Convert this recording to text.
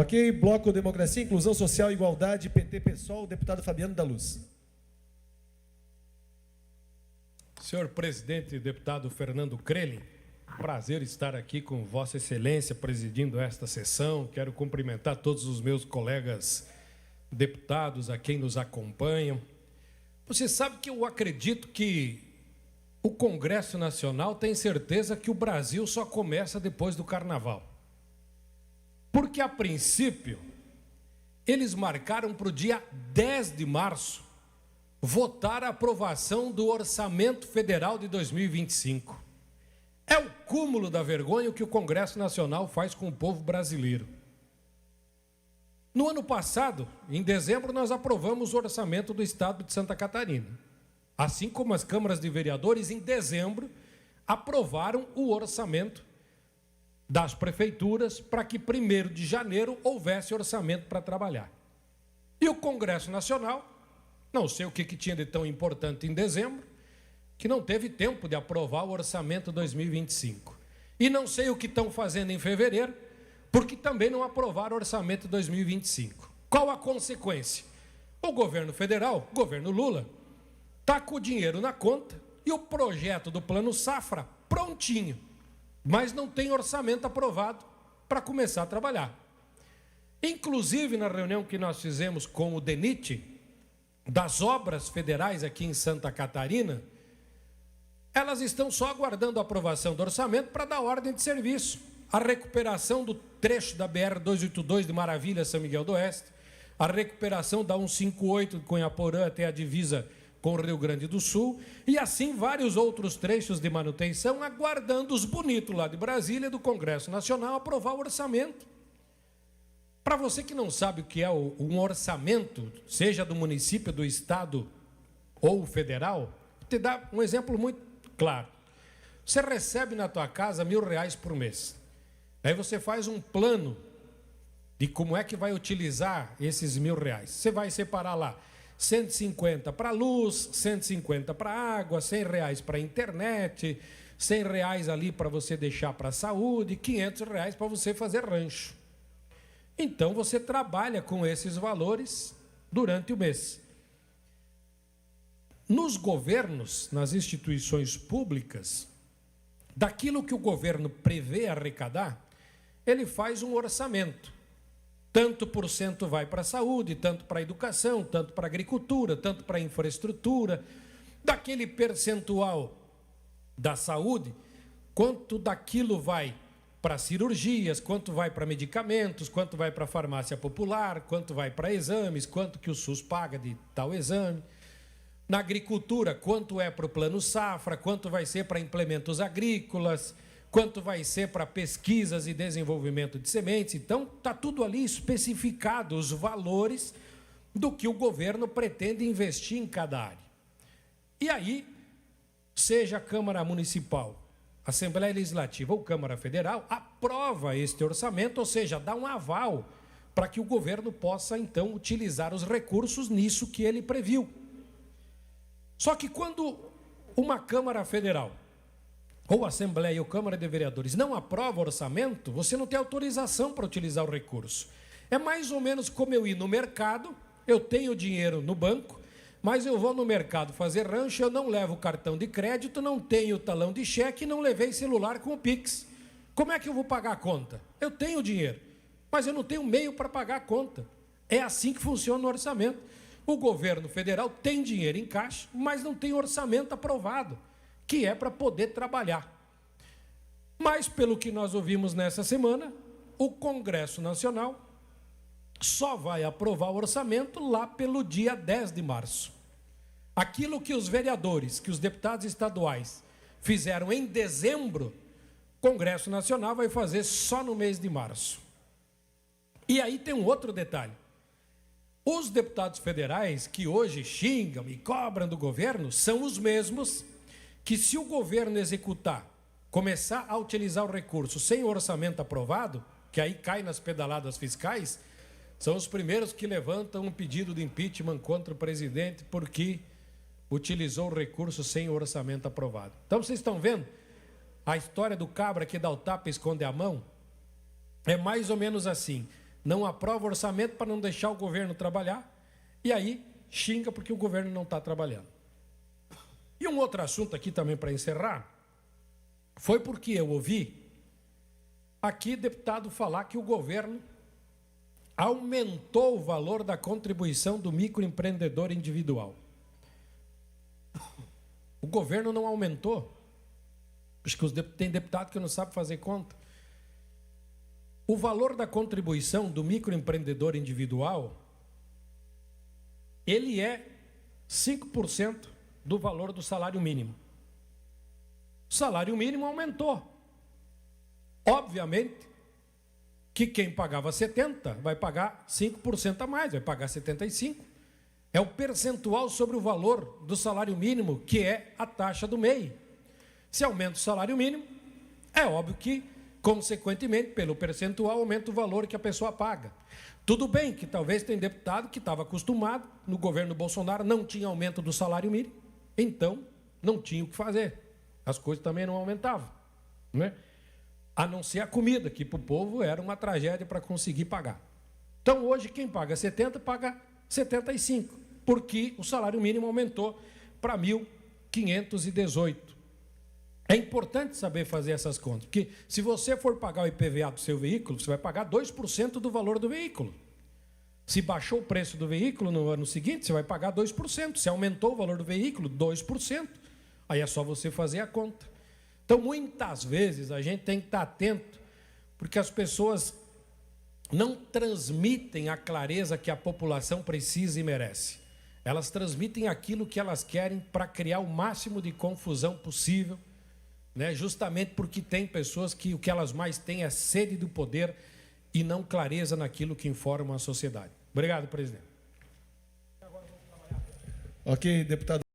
Ok, Bloco Democracia, Inclusão Social e Igualdade, PT, PSOL, deputado Fabiano da Luz. Senhor presidente, deputado Fernando Crelin, prazer estar aqui com Vossa Excelência presidindo esta sessão. Quero cumprimentar todos os meus colegas deputados, a quem nos acompanham. Você sabe que eu acredito que o Congresso Nacional tem certeza que o Brasil só começa depois do Carnaval. Porque, a princípio, eles marcaram para o dia 10 de março votar a aprovação do Orçamento Federal de 2025. É o cúmulo da vergonha que o Congresso Nacional faz com o povo brasileiro. No ano passado, em dezembro, nós aprovamos o orçamento do Estado de Santa Catarina. Assim como as câmaras de vereadores, em dezembro, aprovaram o orçamento das prefeituras para que 1º de janeiro houvesse orçamento para trabalhar. E o Congresso Nacional, não sei o que tinha de tão importante em dezembro, que não teve tempo de aprovar o orçamento 2025. E não sei o que estão fazendo em fevereiro, porque também não aprovaram o orçamento 2025. Qual a consequência? O governo federal, o governo Lula, está com o dinheiro na conta e o projeto do Plano Safra prontinho, mas não tem orçamento aprovado para começar a trabalhar. Inclusive, na reunião que nós fizemos com o DENIT, das obras federais aqui em Santa Catarina, elas estão só aguardando a aprovação do orçamento para dar ordem de serviço. A recuperação do trecho da BR-282 de Maravilha, São Miguel do Oeste, a recuperação da 158 de Cunhaporã até a divisa com o Rio Grande do Sul, e assim vários outros trechos de manutenção, aguardando os bonitos lá de Brasília, do Congresso Nacional, aprovar o orçamento. Para você que não sabe o que é um orçamento, seja do município, do estado ou federal, vou te dar um exemplo muito claro. Você recebe na tua casa R$1.000 por mês. Aí você faz um plano de como é que vai utilizar esses R$1.000. Você vai separar lá 150 para luz, 150 para água, R$100 para internet, R$100 ali para você deixar para a saúde, R$500 para você fazer rancho. Então você trabalha com esses valores durante o mês. Nos governos, nas instituições públicas, daquilo que o governo prevê arrecadar, ele faz um orçamento. Tanto por cento vai para a saúde, tanto para a educação, tanto para a agricultura, tanto para a infraestrutura. Daquele percentual da saúde, quanto daquilo vai para cirurgias, quanto vai para medicamentos, quanto vai para a farmácia popular, quanto vai para exames, quanto que o SUS paga de tal exame. Na agricultura, quanto é para o Plano Safra, quanto vai ser para implementos agrícolas, quanto vai ser para pesquisas e desenvolvimento de sementes. Então, está tudo ali especificado, os valores do que o governo pretende investir em cada área. E aí, seja a Câmara Municipal, Assembleia Legislativa ou Câmara Federal, aprova este orçamento, ou seja, dá um aval para que o governo possa, então, utilizar os recursos nisso que ele previu. Só que quando uma Câmara Federal ou Assembleia ou Câmara de Vereadores não aprova o orçamento, você não tem autorização para utilizar o recurso. É mais ou menos como eu ir no mercado, eu tenho dinheiro no banco, mas eu vou no mercado fazer rancho, eu não levo cartão de crédito, não tenho talão de cheque, não levei celular com o Pix. Como é que eu vou pagar a conta? Eu tenho dinheiro, mas eu não tenho meio para pagar a conta. É assim que funciona o orçamento. O governo federal tem dinheiro em caixa, mas não tem orçamento aprovado, que é para poder trabalhar. Mas, pelo que nós ouvimos nessa semana, o Congresso Nacional só vai aprovar o orçamento lá pelo dia 10 de março. Aquilo que os vereadores, que os deputados estaduais fizeram em dezembro, o Congresso Nacional vai fazer só no mês de março. E aí tem um outro detalhe. Os deputados federais que hoje xingam e cobram do governo são os mesmos que, se o governo executar, começar a utilizar o recurso sem orçamento aprovado, que aí cai nas pedaladas fiscais, são os primeiros que levantam um pedido de impeachment contra o presidente porque utilizou o recurso sem orçamento aprovado. Então vocês estão vendo a história do cabra que dá o tapa e esconde a mão? É mais ou menos assim. não aprova orçamento para não deixar o governo trabalhar, e aí xinga porque o governo não está trabalhando. E um outro assunto aqui também para encerrar, foi porque eu ouvi aqui deputado falar que o governo aumentou o valor da contribuição do microempreendedor individual. O governo não aumentou. Acho que tem deputado que não sabe fazer conta. O valor da contribuição do microempreendedor individual, ele é 5% do valor do salário mínimo. O salário mínimo aumentou. Obviamente que quem pagava 70 vai pagar 5% a mais, vai pagar 75%. É o percentual sobre o valor do salário mínimo, que é a taxa do MEI. Se aumenta o salário mínimo, é óbvio que, consequentemente, pelo percentual, aumenta o valor que a pessoa paga. Tudo bem que talvez tem deputado que estava acostumado, no governo Bolsonaro não tinha aumento do salário mínimo, então não tinha o que fazer. As coisas também não aumentavam, né? A não ser a comida, que para o povo era uma tragédia para conseguir pagar. Então, hoje, quem paga 70, paga 75, porque o salário mínimo aumentou para 1.518. É importante saber fazer essas contas, porque se você for pagar o IPVA do seu veículo, você vai pagar 2% do valor do veículo. Se baixou o preço do veículo no ano seguinte, você vai pagar 2%. Se aumentou o valor do veículo, 2%. Aí é só você fazer a conta. Então, muitas vezes, a gente tem que estar atento, porque as pessoas não transmitem a clareza que a população precisa e merece. Elas transmitem aquilo que elas querem para criar o máximo de confusão possível, né? Justamente porque tem pessoas que o que elas mais têm é sede do poder e não clareza naquilo que informa a sociedade. Obrigado, presidente. Ok, deputado.